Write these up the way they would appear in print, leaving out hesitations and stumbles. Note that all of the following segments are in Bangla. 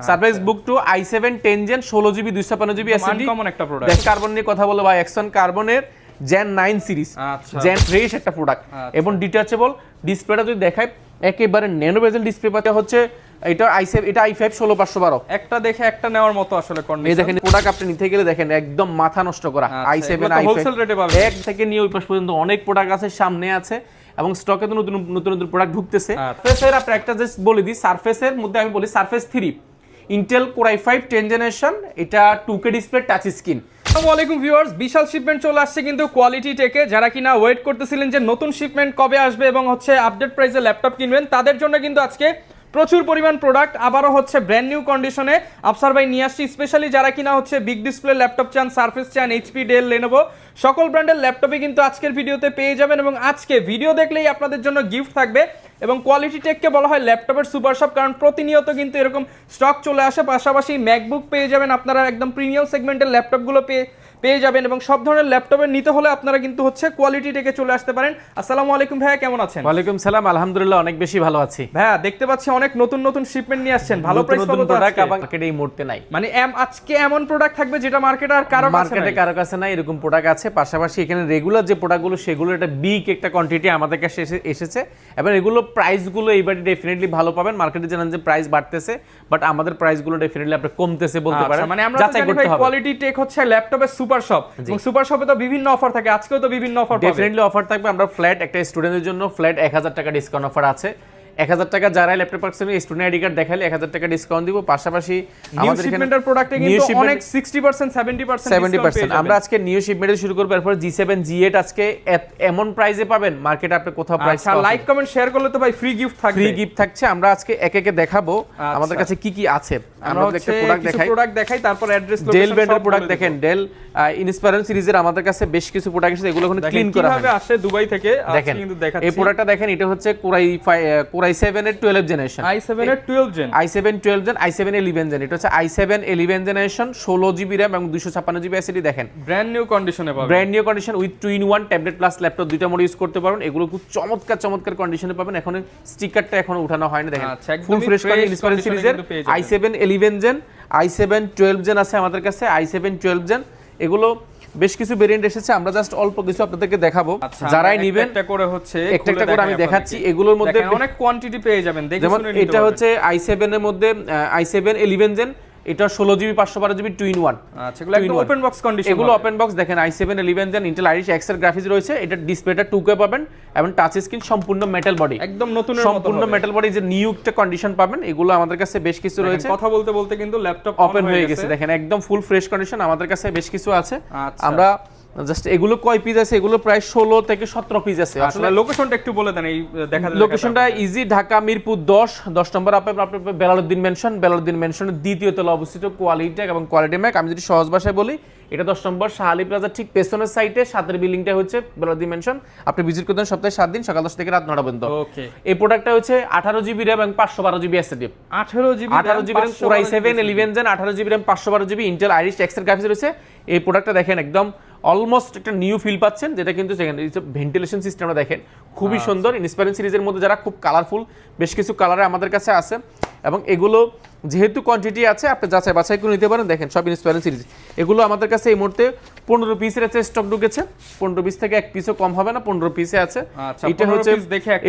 Surface Book 2 i7 10 gen 16GB 256GB SSD common একটা প্রোডাক্ট। দেখ কার্বন নিয়ে কথা বলে ভাই এক্সন কার্বনের জেন 9 সিরিজ আচ্ছা। জেন ফ্রেশ একটা প্রোডাক্ট এবং ডিটাচেবল ডিসপ্লেটা যদি দেখায় একেবারে ন্যানো বেজেল ডিসপ্লে পাতে হচ্ছে এটা i7 এটা i5 16512 একটা দেখে একটা নেওয়ার মতো আসলে এই কন্ডিশন। দেখেন প্রোডাক্ট আপনি নিতে গেলে দেখেন একদম মাথা নষ্ট করা i7 i5 হোলসেল রেটে পাবেন। এক থেকে নিয়ে ওই পাশ পর্যন্ত অনেক প্রোডাক্ট আছে সামনে আছে এবং স্টকে তো নতুন নতুন নতুন প্রোডাক্ট ঢুকতেছে। সারফেসের আপনি একটা জাস্ট বলে দিই সারফেসের মধ্যে আমি বলি surface 3 Intel core i5 10 generation এটা 2K ডিসপ্লে টাচ স্ক্রিন। আসসালামু আলাইকুম ভিউয়ার্স, বিশাল শিপমেন্ট চলে আসছে কিন্তু কোয়ালিটি টেকে। যারা কিনা ওয়েট করতেছিলেন যে নতুন শিপমেন্ট কবে আসবে এবং হচ্ছে আপডেট প্রাইসে ল্যাপটপ কিনবেন, তাদের জন্য কিন্তু আজকে প্রচুর পরিমাণ প্রোডাক্ট আবারও হচ্ছে ব্র্যান্ড নিউ কন্ডিশনে আফসার ভাই নিয়ে আসছি। স্পেশালি যারা কিনা হচ্ছে বিগ ডিসপ্লে ল্যাপটপ চান, সারফেস চান, এইচপি, ডেল, লেনোভো সকল ব্র্যান্ডের ল্যাপটপে কিন্তু আজকের ভিডিওতে পেয়ে যাবেন এবং আজকে ভিডিও দেখলেই আপনাদের জন্য গিফট থাকবে। এবং কোয়ালিটি টেককে বলা হয় ল্যাপটপের সুপার শপ, কারণ প্রতিনিয়ত কিন্তু এরকম স্টক চলে আসে। পাশাপাশি ম্যাকবুক পেয়ে যাবেন আপনারা, একদম প্রিমিয়াম সেগমেন্টের ল্যাপটপগুলো পেয়ে যাবেন এবং সব ধরনের ল্যাপটপের নিতে হলে আপনারা কিন্তু হচ্ছে কোয়ালিটি টেকে চলে আসতে পারেন। আসসালামু আলাইকুম ভাইয়া, কেমন আছেন? ওয়ালাইকুম সালাম, আলহামদুলিল্লাহ অনেক বেশি ভালো আছি ভাইয়া। দেখতে পাচ্ছি অনেক নতুন নতুন শিপমেন্ট নিয়ে আসছেন, ভালো প্রাইস পাবো তো প্রোডাক্ট আজকে? মার্কেটে এই মুহূর্তে নাই, মানে আজকে এমন প্রোডাক্ট থাকবে যেটা মার্কেটে আর কারো কাছে মার্কেটে নাই। কারো কাছে নাই এরকম প্রোডাক্ট আছে। পাশাপাশি এখানে রেগুলার যে প্রোডাক্টগুলো সেগুলো একটা বিগ একটা কোয়ান্টিটি আমাদের কাছে এসেছে এবং এগুলো প্রাইসগুলো এইবারে ডেফিনেটলি ভালো পাবেন। মার্কেটে জানেন যে প্রাইস বাড়তেছে, বাট আমাদের প্রাইসগুলো ডেফিনেটলি আপনি কমতেছে বলতে পারেন। মানে আমরা তো জানি ভাই কোয়ালিটি টেক হচ্ছে ল্যাপটপের সুপার শপ, এবং সুপার শপে তো বিভিন্ন অফার থাকে, আজকেও তো বিভিন্ন অফার পাবেন। ডেফিনেটলি অফার থাকবে। আমরা ফ্ল্যাট একটা স্টুডেন্টের জন্য ফ্ল্যাট 1000 টাকা ডিসকাউন্ট অফার আছে। 1000 টাকা যারা ল্যাপটপ পাচ্ছেন স্টুডেন্ট আইডি কার্ড দেখালে 1000 টাকা ডিসকাউন্ট দিব। পাশাপাশি আমাদের শিপমেন্টের প্রোডাক্টে কিন্তু অনেক 60% 70% আমরা আজকে নিউ শিপমেন্টে শুরু করব। এরপর G7 G8 আজকে এমন প্রাইসে পাবেন মার্কেটে আপনি কোথাও প্রাইস আচ্ছা, লাইক কমেন্ট শেয়ার করলে তো ভাই ফ্রি গিফট থাকবে। ফ্রি গিফট থাকছে। আমরা আজকে এক একে দেখাবো আমাদের কাছে কি কি আছে। আমরা একটা প্রোডাক্ট দেখাই তারপর অ্যাড্রেস লোকেশন ডেল ব্র্যান্ডের প্রোডাক্ট দেখেন। ডেল ইনস্পায়ারেন্স সিরিজের আমাদের কাছে বেশ কিছু প্রোডাক্ট আছে, এগুলো এখন ক্লিন করা হবে। আসে দুবাই থেকে আজকে কিন্তু দেখাচ্ছি। এই প্রোডাক্টটা দেখেন, এটা হচ্ছে কোর i7 এর 12 জেনারেশন, i7 এর 12 gen, i7 12 gen, i7 11 gen. এটা হচ্ছে i7 11 জেনারেশন 16GB RAM এবং 256GB SSD। দেখেন ব্র্যান্ড নিউ কন্ডিশনে পাবেন, brand new condition with 2-in-1 tablet plus laptop দুইটা মোড ইউজ করতে পারেন। এগুলো খুব চমৎকার কন্ডিশনে পাবেন। এখন স্টিকারটা এখনো উঠানো হয়নি, দেখেন ফুল ফ্রেশ কন্ডিশন সিরিজের i7 11 জেন, i7 12 জেন আছে আমাদের কাছে, i7 12 জেন। এগুলো বেশ কিছু ভেরিয়েন্ট এসেছে, আমরা জাস্ট অল্প কিছু আপনাদেরকে দেখাবো। যারাই নেবেন একটা করে হচ্ছে একটা করে আমি দেখাচ্ছি। এগুলোর মধ্যে অনেক কোয়ান্টিটি পেয়ে যাবেন, দেখে শুনে নিতে। এটা হচ্ছে i7 এর মধ্যে i7 11 জেন, এটা 16GB 512GB 2-in-1। আচ্ছা, এগুলো একদম ওপেন বক্স কন্ডিশন, এগুলো ওপেন বক্স। দেখেন i7 11 gen Intel Iris X এর গ্রাফিক্স রয়েছে, এটা ডিসপ্লেটা 2K পাবেন এবং টাচ স্ক্রিন সম্পূর্ণ মেটাল বডি, একদম নতুনের মতো সম্পূর্ণ মেটাল বডি, যে নিউ একটা কন্ডিশন পাবেন। এগুলো আমাদের কাছে বেশ কিছু রয়েছে। কথা বলতে বলতে কিন্তু ল্যাপটপ ওপেন হয়ে গেছে, দেখেন একদম ফুল ফ্রেশ কন্ডিশন আমাদের কাছে বেশ কিছু আছে। আচ্ছা, আমরা জাস্ট এগুলো কয় পিস আছে, এগুলো প্রায় 16 থেকে 17 পিস আছে। আসলে লোকেশনটা একটু বলে দেন, এই দেখা যায় লোকেশনটা ইজি, ঢাকা মিরপুর 10 নম্বর আপনার বেলালউদ্দিন মেনশনের দ্বিতীয় তলা অবস্থিত কোয়ালিটি টেক এবং কোয়ালিটি ম্যাক। আমি যদি সহজ ভাষায় বলি, এটা 10 নম্বর শাহালি প্লাজা ঠিক পেছনের সাইডে 7 বিল্ডিংটা হচ্ছে বেলালউদ্দিন মেনশন। আপনি ভিজিট করতে সপ্তাহে 7 দিন, সকাল 10 থেকে রাত 9টা পর্যন্ত। ওকে, এই প্রোডাক্টটা হচ্ছে 18GB RAM এবং 512GB SSD। 18GB RAM core i7 11 gen, 18GB RAM 512GB Intel Iris X এর গ্রাফিক্স রয়েছে। এই প্রোডাক্টটা দেখেন একদম অলমোস্ট একটা নিউ ফিল পাচ্ছেন, যেটা কিন্তু ভেন্টিলেশন সিস্টেমটা দেখেন খুবই সুন্দর। ইনস্পায়ারেন্স সিরিজের মধ্যে যারা খুব কালারফুল বেশ কিছু কালারে আমাদের কাছে আছে এবং এগুলো যেহেতু কোয়ান্টিটি আছে আপনি যাচাই বাছাই করে নিতে পারেন। দেখেন সব ইনস্পায়ারেন্স সিরিজ, এগুলো আমাদের কাছে এই মুহূর্তে 15 পিসের আছে স্টক ঢুকেছে। 15 পিস থেকে এক পিসও কম হবে না, 15 পিসে আছে। এটা হচ্ছে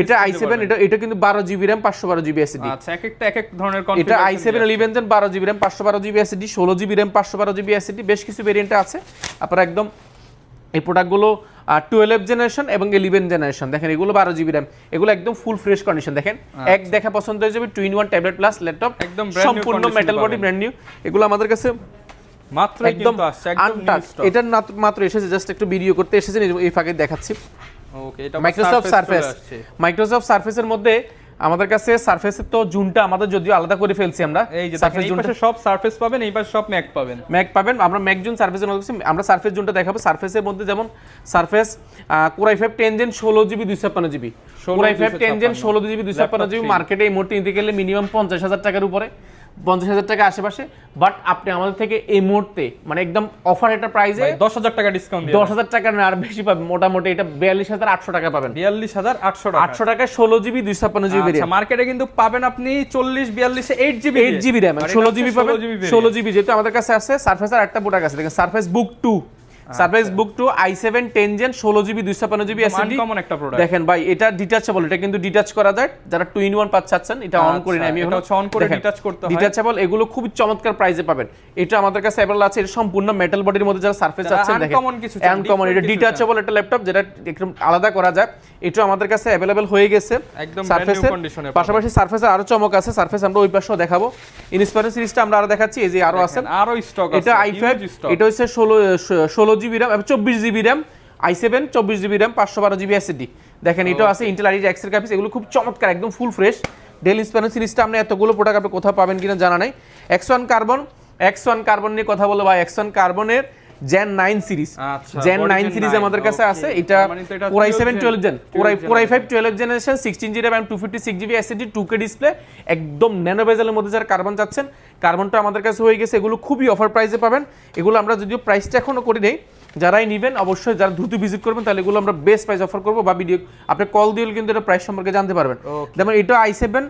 এটা i7, এটা কিন্তু 12GB RAM 512GB SSD। আচ্ছা, এক এক ধরনের কনফিগারেশন। এটা i7 11 gen 12GB RAM 512GB SSD, 16GB RAM 512GB SSD, বেশ কিছু ভেরিয়েন্ট আছে। আপনারা একদম এই প্রোডাক্টগুলো 12 জেনারেশন এবং 11 জেনারেশন। দেখেন এগুলো 12GB RAM, এগুলো একদম ফুল ফ্রেশ কন্ডিশন। দেখেন এক দেখা পছন্দ হয়ে যাবে, 2-in-1 ট্যাবলেট প্লাস ল্যাপটপ, একদম সম্পূর্ণ মেটাল বডি, ব্র্যান্ড নিউ। এগুলো আমাদের কাছে মাত্র একদম আনটাচ। এটা মাত্র এসেছে, জাস্ট একটু ভিডিও করতে এসেছেন, এই ফাঁকে দেখাচ্ছি। ওকে, এটা মাইক্রোসফট সারফেসের মধ্যে আমাদের কাছে সারফেসের তো জুনটা আমাদের যদিও আলাদা করে ফেলছি আমরা। এই যে সারফেস জুনটা সব সারফেস পাবেন, এই পাশে সব ম্যাক পাবেন। আমরা ম্যাক জুন সারফেসের মধ্যে আমরা সারফেস জুনটা দেখাবো। সারফেসের মধ্যে যেমন Surface core i5 10 gen 16GB 256GB, core i5 10 gen 16GB 256GB মার্কেটে এই মুহূর্তে নিতে গেলে মিনিমাম 50,000 টাকার উপরে। 50,000 টাকা আশেপাশে, বাট আপনি আমাদের থেকে এই মুহূর্তে মানে একদম অফার একটা প্রাইসে 10,000 টাকা ডিসকাউন্ট দিয়ে 10,000 টাকা না আর বেশি পাবেন, মোটামুটি এটা 42,800 টাকা পাবেন। 42,800 টাকা, 800 টাকায় 16 জিবি 256 জিবি আচ্ছা মার্কেটে কিন্তু পাবেন আপনি 40-42 এ 8 জিবি 8 জিবি র্যাম 16 জিবি পাবেন। 16 জিবি যেহেতু আমাদের কাছে আছে। সারফেসের একটা প্রোডাক্ট আছে দেখেন, Surface Book 2, Surface Book 2 i7 10 gen 16 GB 256 GB SSD. Common একটা প্রোডাক্ট দেখেন ভাই, এটা ডিটাচেবল, এটা কিন্তু ডিটাচ করা যায়। যারা 2 in 1 চাচ্ছেন, এটা অন করি না আমি, এটা হচ্ছে অন করে ডিটাচ করতে হয়। ডিটাচেবল এগুলো খুব চমৎকার প্রাইসে পাবেন। এটা আমাদের কাছে अवेलेबल আছে। এটা সম্পূর্ণ মেটাল বডির মধ্যে যারা সারফেস চাচ্ছেন দেখেন, আনকমন, এটা ডিটাচেবল একটা ল্যাপটপ যেটা একদম আলাদা করা যায়। এটা আমাদের কাছে अवेलेबल হয়ে গেছে একদম সারফেসের কন্ডিশনে। পাশাপাশি সারফেসের আরো চমক আছে। সারফেস আমরা ওই পাশেও দেখাবো। ইনস্পায়ার সিরিজটা আমরা আরো দেখাচ্ছি, এই যে আরো আছে, আরো স্টক আছে। এটা i5, এটা হচ্ছে 16 জিবি RAM এবং 24 GB RAM, i7 24 GB RAM 512 GB SSD. দেখেন এটাও আছে ইন্টেল আইরিস এক্সের গ্রাফিক্স, এগুলো খুব চমৎকার, একদম ফুল ফ্রেশ। ডেল ইন্সপায়ার সিরিজটা আপনি এতগুলো প্রোডাক্ট আপনি কোথাও পাবেন কিনা জানা নাই। X1 কার্বন নিয়ে কথা বলে ভাই, X1 কার্বনের Gen 9 সিরিজ, আচ্ছা Gen 9 সিরিজ আমাদের কাছে আছে। এটা Core i7 12 gen, Core i5 12 generation, 16 GB RAM 256 GB SSD, 2K display, একদম ন্যানো বেজেলের মধ্যে যারা কার্বন চাচ্ছেন, কার্বনটা আমাদের কাছে হয়ে গেছে। এগুলো খুবই অফার প্রাইসে পাবেন। এগুলো আমরা যদিও প্রাইসটা এখনো করি নেই, যারাই নেবেন অবশ্যই যারা দ্রুত ভিজিট করবেন তাহলে এগুলো আমরা বেস্ট প্রাইস অফার করবো, বা ভিডিও আপনি কল দিয়েও কিন্তু এটা প্রাইস সম্পর্কে জানতে পারবেন। যেমন এটা i7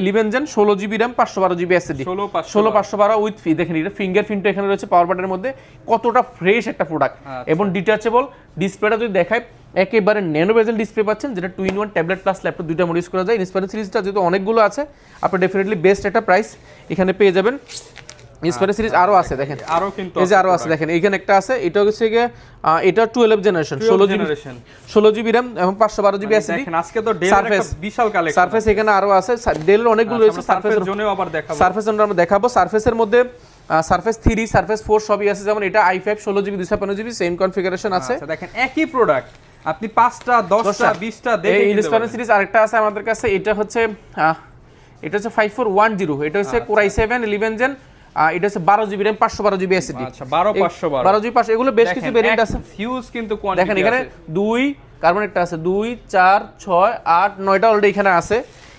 11 gen 16 GB RAM 512 GB SSD, 16512 with ফি। দেখেন এটা ফিঙ্গারপ্রিন্ট এখানে রয়েছে পাওয়ার বাটনের মধ্যে, কতটা ফ্রেশ একটা প্রোডাক্ট এবং ডিটাচেবল। ডিসপ্লেটা যদি দেখায় একেবারে ন্যানো বেজেল ডিসপ্লে পাচ্ছেন, যেটা 2 in 1 ট্যাবলেট প্লাস ল্যাপটপ দুইটা মোড ইউজ করা যায়। ইন্সপায়ার সিরিজটা যেহেতু অনেকগুলো আছে, আপনি ডেফিনেটলি বেস্ট একটা প্রাইস এখানে পেয়ে যাবেন। ইন্সপায়ার সিরিজ আরো আছে দেখেন, আরো কিন্তু এই যে আরো আছে দেখেন, এইখানে একটা আছে, এটা হচ্ছে গিয়ে এটা 12 জেনারেশন 16 জিবি RAM এবং 512 জিবি এসএসডি। দেখেন আজকে তো ডেলের একটা বিশাল কালেকশন। সারফেস এখানে আরো আছে, ডেলের অনেকগুলো রয়েছে। সারফেসের জন্যও আবার দেখাবো, সারফেস আমরা দেখাবো। সারফেসের মধ্যে সারফেস 3, সারফেস 4 সবই আছে। যেমন এটা i5 16 GB 256 GB same configuration আছে। আচ্ছা দেখেন একই প্রোডাক্ট আপনি 5টা 10টা 20টা দেখে এই ইন্সপায়ার সিরিজ আরেকটা আছে আমাদের কাছে, এটা হচ্ছে 5410, এটা হচ্ছে Core i7 11 জেন, এটা হচ্ছে 12 জিবি RAM 512 জিবি এসএসডি। আচ্ছা 12 জিবি 5, এগুলো বেশ কিছু ভেরিয়েন্ট আছে, হিউজ কিন্তু কোয়ান্টিটি। দেখেন এখানে 2 কার্বন একটা আছে, 2 4 6 8 9টা অলরেডি এখানে আছে।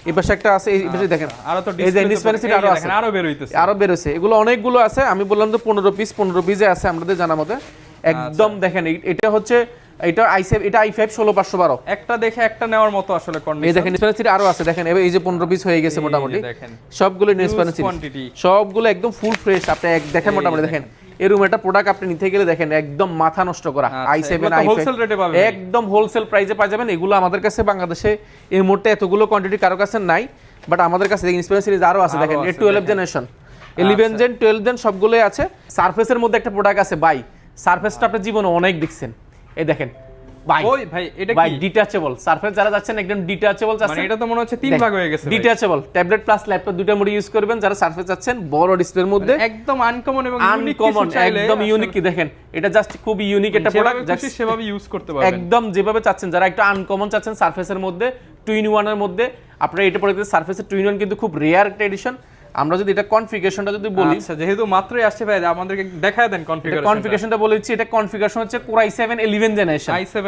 এই পাশে একটা আছে, এই পাশে দেখেন আরো তো এই যে ইন্সপায়ার সিরিজ আরো আছে, আরো বের হইতেছে, আরো বের হইছে। এগুলো অনেকগুলো আছে, আমি বললাম তো 15 পিসে আছে আমাদের জানা মতে একদম। দেখেন এটা হচ্ছে এটা i7, এটা i5 16512, একটা দেখে একটা নেওয়ার মতো আসলে কন্ডিশন। এই দেখেন ইন্সপায়ার সিরিজ আরো আছে দেখেন, এই যে 15 পিস হয়ে গেছে মোটামুটি দেখেন সবগুলো ইন্সপায়ার সিরিজ, সবগুলো একদম ফুল ফ্রেশ। আপনি দেখেন মোটামুটি দেখেন এরকম একটা প্রোডাক্ট আপনি নিতে গেলে দেখেন একদম মাথা নষ্ট করা। i7 হোলসেল রেটে পাবেন, একদম হোলসেল প্রাইসে পাওয়া যাবেন। এগুলো আমাদের কাছে বাংলাদেশে এই মুহূর্তে এতগুলো কোয়ান্টিটি কারো কাছে নাই, বাট আমাদের কাছে ইন্সপায়ার সিরিজ আরো আছে। দেখেন 12 জেনারেশন 11 জেন 12 জেন সবগুলোই আছে। সারফেসের মধ্যে একটা প্রোডাক্ট আছে ভাই, সারফেসটা আপনি জীবনে অনেক দেখছেন, এই দেখেন ভাই, ওই ভাই এটা কি ভাই ডিটাচেবল সারফেস যারা যাচ্ছেন একদম ডিটাচেবল মানে এটা তো মনে হচ্ছে 3 ভাগ হয়ে গেছে। ডিটাচেবল ট্যাবলেট প্লাস ল্যাপটপ দুটো মোড ইউজ করবেন যারা সারফেস যাচ্ছেন, বড় ডিসপ্লের মধ্যে একদম আনকমন এবং ইউনিক, একদম ইউনিক। কি দেখেন এটা জাস্ট খুব ইউনিক একটা প্রোডাক্ট, জাস্ট সেভাবে ইউজ করতে পারবেন একদম যেভাবে চাচ্ছেন। যারা একটু আনকমন চাচ্ছেন সারফেসের মধ্যে 2 in 1 এর মধ্যে, আপনারা এটা পরে সারফেসের 2 in 1 কিন্তু খুব রেয়ার একটা এডিশন। আমরা যদি এটা কনফিগারেশনটা যদি বলি, আচ্ছা যেহেতু মাত্রই আসছে ভাই আমাদেরকে দেখায় দেন কনফিগারেশনটা বলে দিচ্ছি। এটা কনফিগারেশন হচ্ছে Core i7 11 generation, i7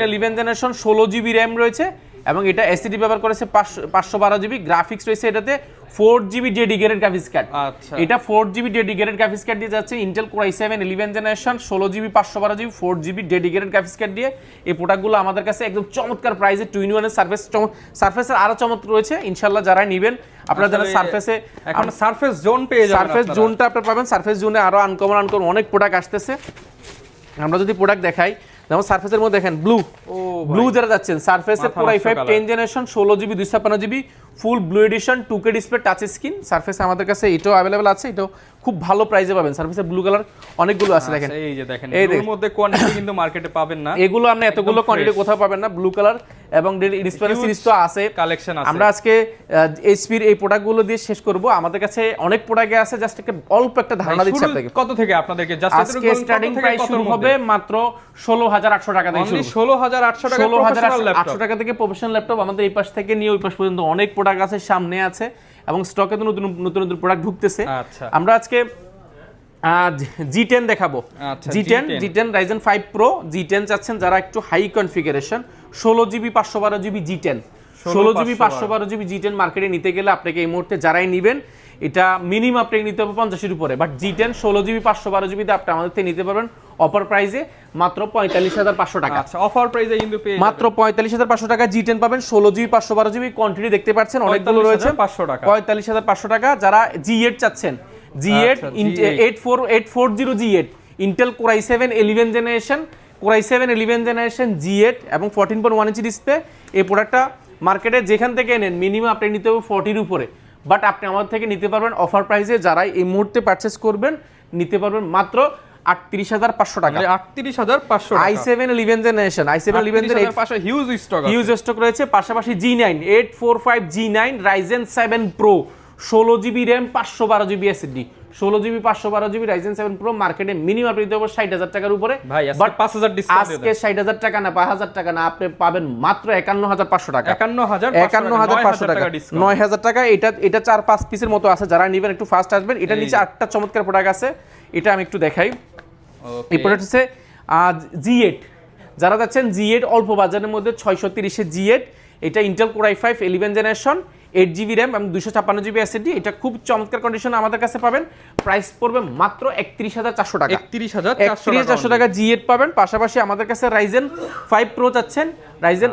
11 generation 16 GB RAM রয়েছে এবং এটা এসএসডি ব্যবহার করেছে 512 জিবি, গ্রাফিক্স রয়েছে এটাতে 4 জিবি ডেডিকেটেড গ্রাফিক্স কার্ড। আচ্ছা এটা 4 জিবি ডেডিকেটেড গ্রাফিক্স কার্ড দিয়ে যাচ্ছে Intel Core i7 11 generation 16 GB 512 GB 4 GB dedicated graphics card দিয়ে। এই প্রোডাক্টগুলো আমাদের কাছে একদম চমৎকার প্রাইসে 2 in 1 এর সারফেসের আরো চমৎকার রয়েছে। ইনশাআল্লাহ যারা নেবেন আপনারা যারা সারফেসে এখন সারফেস জোন পেয়ে যাবেন, সারফেস জোনটা আপনারা পাবেন। সারফেস জোনে আরো আনকমন অনেক প্রোডাক্ট আসতেছে। আমরা যদি প্রোডাক্ট দেখাই, যেমন সারফেসের মধ্যে দেখেন ব্লু যারা যাচ্ছেন, সারফেসের Core i5 10 generation 16 GB 256 GB full blue edition 2K display touch screen. Surface আমাদের কাছে এটাও अवेलेबल আছে, এটাও খুব ভালো প্রাইসে পাবেন। সারফেসের ব্লু কালার অনেকগুলো আছে দেখেন, এই যে দেখেন এর মধ্যে কোয়ান্টিটি কিন্তু মার্কেটে পাবেন না, এগুলো আপনি এতগুলো কোয়ান্টিটি কোথাও পাবেন না। ব্লু কালার এবং ইন্সপায়ার সিরিজ তো আছে, কালেকশন আছে। আমরা আজকে এইচপির এই প্রোডাক্টগুলো দিয়ে শেষ করব। আমাদের কাছে অনেক প্রোডাক্ট আছে, জাস্ট একটা অল্প একটা ধারণা দিচ্ছি আপনাদের। কত থেকে আপনাদেরকে জাস্ট আজকে স্টার্টিং প্রাইস শুরু হবে মাত্র 16800 টাকা থেকে শুরু, 16800 টাকা প্রফেশনাল ল্যাপটপ, 16800 টাকা থেকে প্রফেশনাল ল্যাপটপ। আমাদের এই পাশ থেকে নিয়ে ওই পাশ পর্যন্ত অনেক প্রোডাক্ট আছে, সামনে আছে এবং স্টকে তো নতুন নতুন প্রোডাক্ট ঢুকতেছে। আচ্ছা আমরা আজকে G10 দেখাবো। G10 Ryzen 5 Pro G10 চাচ্ছেন যারা একটু high configuration 16 GB 512 GB G10 16 GB 512 GB G10 মার্কেটে নিতে গেলে আপনাকে এই মুহূর্তে যারাই নেবেন এটা মিনিমাম আপনি নিতে হবে 50-এর উপরে, বাট G10 16GB 512GB তে আপনি আমাদের থেকে নিতে পারবেন অফার প্রাইসে মাত্র 45,500 টাকা। আচ্ছা, অফার প্রাইসে কিন্তু পেয়ে মাত্র 45,500 টাকা G10 পাবেন 16GB 512GB কোয়ান্টিটি দেখতে পাচ্ছেন অনেকগুলো রয়েছে 45,500 টাকা। 45,500 টাকা। যারা G8 চাচ্ছেন, G8 8440 G8 Intel Core i7 11 generation, Core i7 11 generation G8 এবং 14.1 ইঞ্চি ডিসপ্লে, এই প্রোডাক্টটা মার্কেটে যেখান থেকে নেন মিনিমাম আপনি নিতে হবে 40-এর উপরে, বাট আপনি আমাদের থেকে নিতে পারবেন অফার প্রাইসে। যারা এই মুহূর্তে পারচেস করবেন নিতে পারবেন মাত্র 38,500 টাকা। 38,500 টাকা। i7 11 জেনারেশন, i7 11 এর পাশে হিউজ স্টক আছে। হিউজ স্টক রয়েছে। পাশাপাশি G9 845 G9 Ryzen 7 Pro 16GB RAM 512GB SSD, 16GB 512GB Ryzen 7 Pro মার্কেটে মিনিমাম আপনি দিতে হবে 60,000 টাকার উপরে, ভাই বাট 5,000 ডিসকাউন্ট আজকে 60,000 টাকা না 5,000 টাকা না, আপনি পাবেন মাত্র 51,500 টাকা। 51,500 টাকা, 9,000 টাকা। এটা 4-5 পিসের মতো আছে, যারা নেবেন একটু ফাস্ট আসবেন। এটা নিচে আটটা চমৎকার প্রোডাক্ট আছে, এটা আমি একটু দেখাই। এই প্রোডাক্ট হচ্ছে G8, যারা যাচ্ছেন G8 অল্প বাজারের মধ্যে 630 এর G8, এটা Intel Core i5 11 generation 8GB RAM এবং 256GB SSD, এটা খুব চমৎকার কন্ডিশনে আমাদের কাছে পাবেন। প্রাইস পড়বে মাত্র 31,400 টাকা। 31,400 টাকা G8 পাবেন। পাশাপাশি আমাদের কাছে Ryzen 5 Pro চাচ্ছেন, Ryzen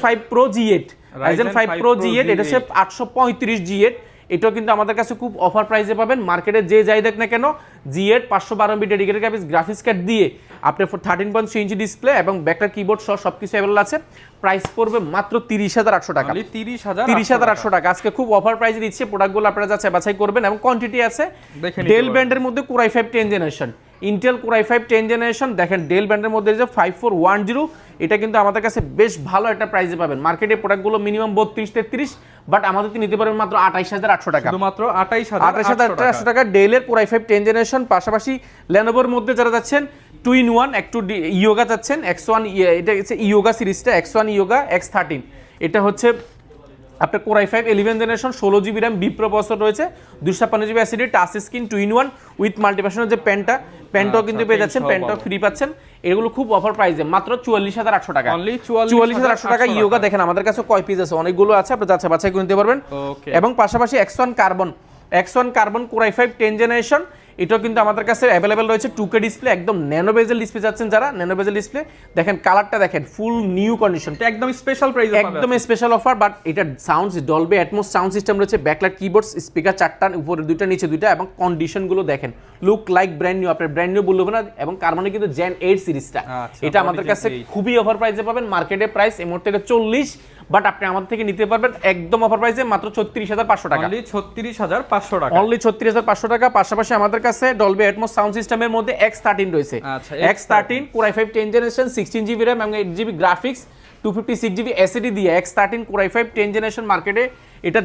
5 Pro G8, Ryzen 5 Pro G8 এটা হচ্ছে 835 G8, এটাও কিন্তু আমাদের কাছে খুব অফার প্রাইসে পাবেন। মার্কেটে যে যাই দেখ না কেন G8 512 MB dedicated graphics card দিয়ে আপনি 13.3 ইঞ্চি ডিসপ্লে এবং ব্যাকলাইট কিবোর্ড সহ সবকিছু अवेलेबल আছে। প্রাইস পড়বে মাত্র 30,800 টাকা। 30,800 টাকা আজকে খুব অফার প্রাইসে দিচ্ছে। প্রোডাক্টগুলো আপনারা যাচাই বাছাই করবেন এবং কোয়ান্টিটি আছে। ডেল ব্র্যান্ডের মধ্যে Core i5 10 generation, Intel Core i5 10 generation, দেখেন ডেল ব্র্যান্ডের মধ্যে যে 5410, এটা কিন্তু আমাদের কাছে বেশ ভালো একটা প্রাইসে পাবেন। মার্কেটে প্রোডাক্টগুলো মিনিমাম 32-33, বাট আমাদের থেকে নিতে পারবেন মাত্র 28,800 টাকা। শুধুমাত্র 28,800 টাকা ডেলের Core i5 10 জেনারেশন। পাশাপাশি Lenovoর মধ্যে যারা যাচ্ছেন 2-in-1 একটু ইয়োগা চাচ্ছেন, X1 এটা হচ্ছে ইয়োগা সিরিজটা, X1 ইয়োগা X13, এটা হচ্ছে আপনার Core i5 11 generation 16GB RAM বি প্রসেসর রয়েছে, 256GB SSD, touch screen 2-in-1 with মাল্টিপ্যাশনের যে প্যান্টটাও কিন্তু পেয়ে যাচ্ছেন, প্যান্টটাও ফ্রি পাচ্ছেন। এগুলো খুব অফার প্রাইসে মাত্র 44,800 টাকা। 44,800 টাকা ইয়োগা। দেখেন আমাদের কাছে কয় পিস আছে, অনেকগুলো আছে, আপনি যাচাই বাছাই করে নিতে পারবেন। এবং পাশাপাশি X1 carbon Core i5 10 generation, এটাও কিন্তু আমাদের কাছে অ্যাভেলেবেল রয়েছে। 2K ডিসপ্লে, একদম ন্যানো বেজেল ডিসপ্লে যাচ্ছেন যারা, ন্যানো বেজেল ডিসপ্লে দেখেন, কালারটা দেখেন, ফুল নিউ কন্ডিশন, একদম স্পেশাল প্রাইস, একদম স্পেশাল অফার। বাট এটা sound Dolby atoms sound system রয়েছে, ব্যাকলাইট কিবোর্ডস, স্পিকার 4টা, উপরে 2টা নিচে 2টা, এবং কন্ডিশনগুলো দেখেন লুক লাইক ব্র্যান্ড নিউ, আপনার ব্র্যান্ড নিউ বলবো না। এবং কার্বনের কিন্তু Gen 8 সিরিজটা, এটা আমাদের কাছে খুবই অফার প্রাইসে পাবেন। মার্কেটে প্রাইস এই মুহূর্তে 40, বাট আপনি আমাদের থেকে নিতে পারবেন একদম অফার প্রাইসে মাত্র 36,500 টাকা। অনলি 36,500 টাকা। অনলি 36,500 টাকা। পাশাপাশি আমাদের কাছে ডলবি অ্যাটমস সাউন্ড সিস্টেমের মধ্যে X13 রয়েছে, X13 Core i5 10 generation 16GB RAM এবং 8GB গ্রাফিক্স 256GB SSD দিয়ে X13 Core i5 10 জেনারেশন মার্কেটে, এটা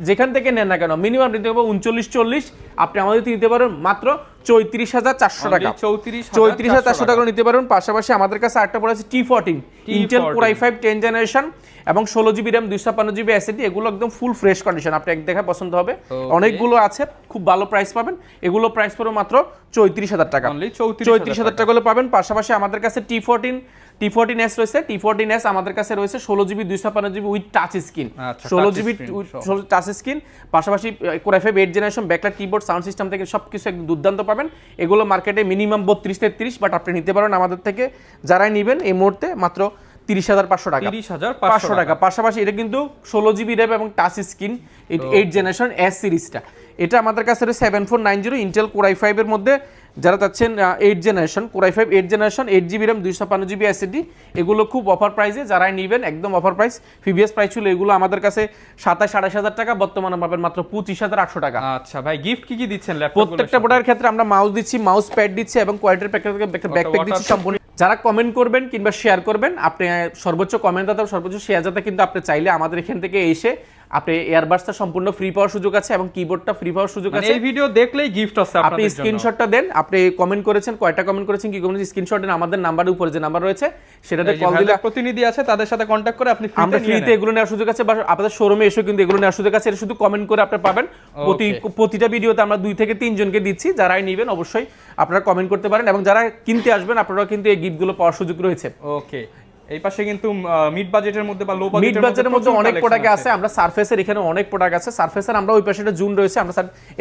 যেখান থেকে নেন না কেন মিনিমাম নিতে হবে 39-40, আপনি আমাদের নিতে পারেন মাত্র 34,400 টাকা। 34,400 টাকা নিতে পারেন। পাশাপাশি আমাদের কাছে আরেকটা পড়ে আছে T14 Intel Core i5 10 generation এবং 16GB RAM 256GB SSD, এগুলো একদম ফুল ফ্রেশ কন্ডিশন, আপনি এক দেখা পছন্দ হবে। অনেকগুলো আছে, খুব ভালো প্রাইস পাবেন। এগুলো প্রাইস পড়বে মাত্র 34,000 টাকা। 34,000 টাকা হলে পাবেন। পাশাপাশি আমাদের কাছে T14s রয়েছে, T14s আমাদের কাছে রয়েছে 16GB 256GB with touch screen, 16GB touch screen. পাশাপাশি Core i5 8 generation backlight keyboard sound system থেকে সবকিছু একদম দুর্দান্ত পাবেন। এগুলো মার্কেটে মিনিমাম 32-33, বাট আপনি নিতে পারেন আমাদের থেকে যারাই নেবেন এই মুহূর্তে মাত্র 30,500 টাকা। 30,500 টাকা। পাশাপাশি এটা কিন্তু 16GB RAM এবং টাচ স্ক্রিন 8 জেনারেশন S সিরিজটা, এটা আমাদের কাছে 7490 Intel Core i5 এর মধ্যে যারা চাচ্ছেন 8 generation Core i5 8 generation 8GB RAM 256GB SSD, এগুলো খুব অফার প্রাইসে যারাই নেবেন, একদম অফার প্রাইস। প্রিভিয়াস প্রাইস ছিল এগুলো আমাদের কাছে 27,500 টাকা, বর্তমানে পাবেন মাত্র 25,800 টাকা। আচ্ছা ভাই, গিফট কি দিচ্ছেন? প্রত্যেকটা প্রোডাক্টের ক্ষেত্রে আমরা মাউস দিচ্ছি, মাউস প্যাড দিচ্ছি এবং কোয়ালিটির ব্যাকপ্যাক দিচ্ছি সম্পূর্ণ। যারা কমেন্ট করবেন কিংবা শেয়ার করবেন, আপনি সর্বোচ্চ কমেন্ট দাতা সর্বোচ্চ শেয়ার দাতা কিন্তু আপনি চাইলে আমাদের এখান থেকে এসে আপনি এয়ারবাডসটা সম্পূর্ণ ফ্রি পাওয়ার সুযোগ আছে এবং কিবোর্ডটা ফ্রি পাওয়ার সুযোগ আছে। এই ভিডিও দেখলেই গিফট আছে আপনাদের জন্য। আপনি স্ক্রিনশটটা দেন, আপনি কমেন্ট করেছেন, কয়টা কমেন্ট করেছেন, কি কমেন্ট, স্ক্রিনশট দেন, আমাদের নাম্বারের উপরে যে নাম্বার রয়েছে সেটাতে কল দিলে প্রতিনিধি আছে, তাদের সাথে কন্টাক্ট করে আপনি ফ্রিতে এগুলো নেওয়ার সুযোগ আছে, বা আপনাদের শোরুমে এসে কিন্তু এগুলো নেওয়ার সুযোগ আছে। এটা শুধু কমেন্ট করে আপনি পাবেন। প্রতিটা ভিডিওতে আমরা 2 থেকে 3 জনকে দিচ্ছি, যারাই নেবেন অবশ্যই আপনারা কমেন্ট করতে পারেন, এবং যারা কিনতে আসবেন আপনারাও কিন্তু এই গিফটগুলো পাওয়ার সুযোগ রয়েছে। ওকে, এই পাশে কিন্তু মিড বাজেটের মধ্যে বা লো মিড বাজেটের মধ্যে অনেক প্রোডাক্ট আছে। আমরা সারফেসের এখানে অনেক প্রোডাক্ট আছে। সারফেসের আমরা ওই পাশে একটা জুন রয়েছে, আমরা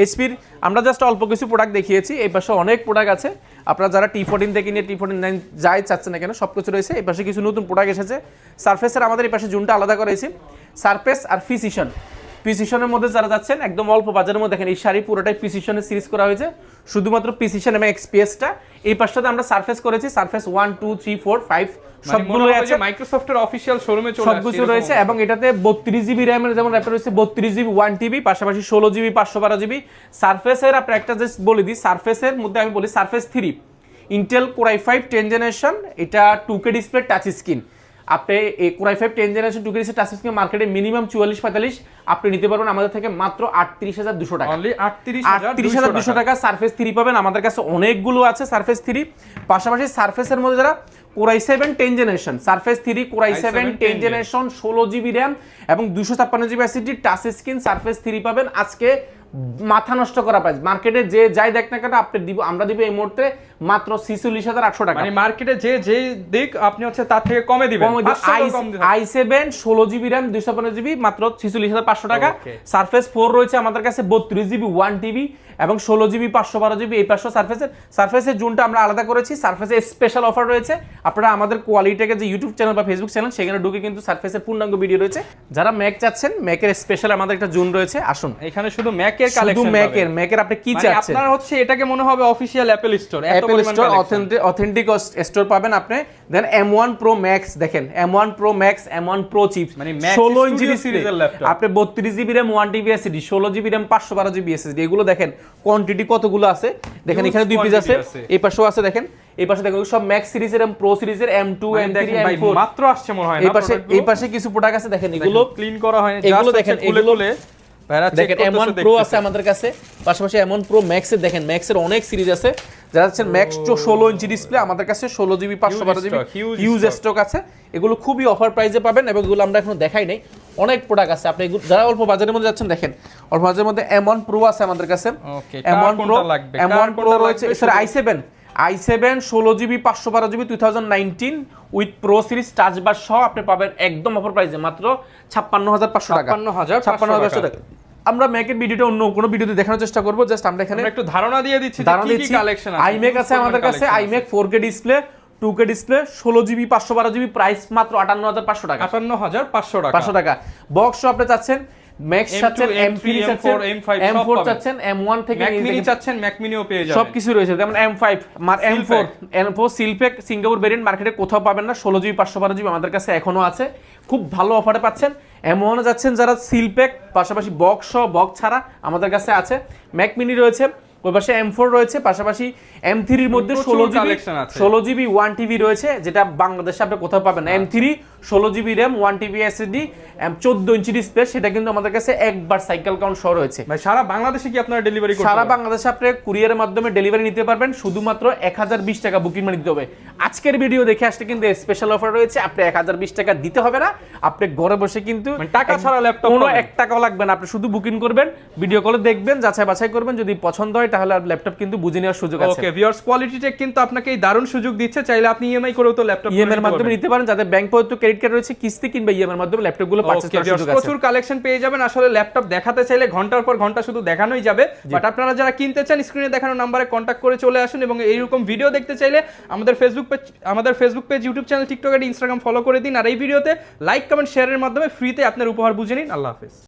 এইচপির আমরা জাস্ট অল্প কিছু প্রোডাক্ট দেখিয়েছি। এই পাশে অনেক প্রোডাক্ট আছে। আপনারা যারা T14 থেকে নিয়ে T14 যাই চাচ্ছেন না কেন সবকিছু রয়েছে। এই পাশে কিছু নতুন প্রোডাক্ট এসেছে। সারফেসের আমাদের এই পাশে জুনটা আলাদা করেছি। সারফেস আর প্রিসিশন, প্রিসিশনের মধ্যে যারা যাচ্ছেন একদম অল্প বাজারের মধ্যে দেখেন এই শাড়ি পুরোটাই প্রিসিশনের সিরিজ করা হয়েছে, শুধুমাত্র প্রিসিশন এবং এক্সপিএসটা। এই পাশটাতে আমরা সারফেস করেছি, সারফেস 1 2 3 4 5 সবগুলো আছে। মাইক্রোসফটের অফিশিয়াল শোরুমে চলে আসছে সবকিছু রয়েছে এবং এটাতে 32GB র্যামের যেমন র্যাপটপ রয়েছে 32GB 1TB, পাশাপাশি 16GB 512GB। সারফেসের আপনি একটা জাস্ট বলে দিই, সারফেসের মধ্যে আমি বলি surface 3 Intel Core i5 10 generation, এটা 2K ডিসপ্লে টাচ স্ক্রিন। আপনি এই Core i5 10 generation 2K display touch screen মার্কেটে মিনিমাম 44-45 আপনি নিতে পারবেন আমাদের থেকে মাত্র 38,200 টাকা। অনলি 38,200 টাকা সারফেস 3 পাবেন। আমাদের কাছে অনেকগুলো আছে সারফেস 3। পাশাপাশি সারফেসের মধ্যে যারা Core i7 10 generation, surface 3 Core i7 10 generation 16GB RAM এবং 256GB SSD touch screen surface 3 পাবেন আজকে মাথা নষ্ট করা প্রাইস। মার্কেটে যে যাই দেখ না কেন আপনি দিব, আমরা দিব এই মুহূর্তে মাত্র 46,800 টাকা। মানে মার্কেটে যে দিক আপনি হচ্ছে তার থেকে কমে দিবেন। i7 16GB র্যাম 256GB মাত্র 46,500 টাকা। সারফেস 4 রয়েছে আমাদের কাছে 32GB 1TB এবং 16GB 512GB। এই পাশে সারফেসের জোনটা আমরা আলাদা করেছি। সারফেসের স্পেশাল অফার রয়েছে। আপনারা আমাদের কোয়ালিটিকে যে ইউটিউব চ্যানেল বা ফেসবুক চ্যানেল সেখানে ঢুকে কিন্তু সারফেসের পূর্ণাঙ্গ ভিডিও রয়েছে। যারা ম্যাক চাচ্ছেন ম্যাকের স্পেশাল আমাদের একটা জোন রয়েছে, আসুন এখানে শুধু ম্যাকের কালেকশন, শুধু ম্যাকের আপনি কি চাচ্ছেন আপনারা হচ্ছে এটাকে মনে হবে official Apple store, Apple store authentic store পাবেন আপনি। দেন M1 Pro Max দেখেন, M1 Pro Max M1 Pro chips মানে 16 ইঞ্চি সিরিজের ল্যাপটপ, আপনি 32GB RAM 1TB SSD 16GB RAM 512GB SSD। এগুলো দেখেন কোয়ান্টিটি কতগুলো আছে দেখেন, এখানে দুই পিস আছে, এই পাশেও আছে দেখেন, এই পাশে দেখেন সব ম্যাক্স সিরিজের এবং প্রো সিরিজের M2 M3 M4 মাত্র আসছে মনে হয় না। এই পাশে কিছু প্রোডাক্ট আছে দেখেন, এগুলো ক্লিন করা হয়নি, এগুলো দেখেন, এগুলো দেখেন M1 Pro আছে আমাদের কাছে, পাশাপাশি M1 Pro Max এর দেখেন, Max এর অনেক সিরিজ আছে। যারা হচ্ছে Max 16 ইঞ্চি ডিসপ্লে আমাদের কাছে 16GB 512GB হিউজ স্টক আছে। এগুলো খুবই অফার প্রাইসে পাবেন এবং এগুলো আমরা এখনো দেখাই নাই, অনেক প্রোডাক্ট আছে। আপনি যারা অল্প বাজারের মধ্যে যাচ্ছেন দেখেন, অল্প বাজারের মধ্যে M1 Pro আছে আমাদের কাছে। M1 Pro রয়েছে, sir i7 16GB 512GB 2019 with pro series touch বার সহ আপনি পাবেন একদম অফার প্রাইসে মাত্র 56,500 টাকা। 56,500 টাকা। আমরা ম্যাকের ভিডিওটা অন্য কোনো ভিডিওতে দেখানোর চেষ্টা করব, জাস্ট আমরা এখানে একটু ধারণা দিয়ে দিচ্ছি যে কি কি কালেকশন আছে। iMac আছে আমাদের কাছে, iMac 4K display 2K display 16GB 512GB price মাত্র 58,500 টাকা। 58,500 টাকা। বক্স আপনি চাচ্ছেন ম্যাক্স চাচ্ছেন, M3 চাচ্ছেন, M4 চাচ্ছেন, M1 থেকে ম্যাক মিনি চাচ্ছেন, ম্যাক মিনিও পেয়ে যাবেন, সবকিছু রয়েছে। যেমন M5 M4 seal pack Singapore variant মার্কেটে কোথাও পাবেন না, 16GB 512GB আমাদের কাছে এখনো আছে, খুব ভালো অফারে পাচ্ছেন। M1 যাচ্ছেন যারা সিলপ্যাক, পাশাপাশি বক্স সহ বক্স ছাড়া আমাদের কাছে আছে। ম্যাক মিনি রয়েছে, ওই পাশে M4 রয়েছে, পাশাপাশি M3 এর মধ্যে 16GB 1TB রয়েছে, যেটা বাংলাদেশে আপনি কোথাও পাবেন না। M3 16GB RAM 1TB SSD 14 inch display, সেটা কিন্তু আমাদের কাছে একবার সাইকেল কাউন্ট সহ রয়েছে। ভাই সারা বাংলাদেশে কি আপনারা ডেলিভারি করতে সারা বাংলাদেশে আপনি কুরিয়ারের মাধ্যমে ডেলিভারি নিতে পারবেন, শুধুমাত্র 1020 টাকা বুকিং মানি দিতে হবে। আজকের ভিডিও দেখে আসলে কিন্তু স্পেশাল অফার রয়েছে, আপনি 1020 টাকা দিতে হবে না, আপনি ঘরে বসে কিন্তু টাকা ছাড়া ল্যাপটপ কোনো 1 টাকাও লাগবে না, আপনি শুধু বুকিং করবেন, ভিডিও কলে দেখবেন, যাচাই বাছাই করবেন, যদি পছন্দ হয় তাহলে আর ল্যাপটপ কিন্তু বুঝে নেওয়ার সুযোগ আছে। ওকে ভিউয়ার্স, কোয়ালিটি টেক কিন্তু আপনাকে এই দারুণ সুযোগ দিচ্ছে, চাইলে আপনি ইএমআই করেও তো ল্যাপটপ এর মাধ্যমে নিতে পারেন, যাদের ব্যাংক পর্যন্ত ক্রেডিট কার্ড রয়েছে কিস্তি কিংবা এর মাধ্যমে ল্যাপটপগুলো পারচেজ করার সুযোগ আছে। প্রচুর কালেকশন পেয়ে যাবেন। আসলে ল্যাপটপ দেখাতে চাইলে ঘন্টার পর ঘন্টা শুধু দেখানোই যাবে, বাট আপনারা যারা কিনতে চান স্ক্রিনে দেখানো নম্বরে কন্টাক্ট করে চলে আসুন, এবং এইরকম ভিডিও দেখতে চাইলে আমাদের Facebook page, YouTube channel, TikTok আর ইনস্টাগ্রাম ফলো করে দিন, আর এই ভিডিওতে লাইক কমেন্ট শেয়ারের মাধ্যমে ফ্রিতে আপনার উপহার বুঝে নিন। আল্লাহ হাফেজ।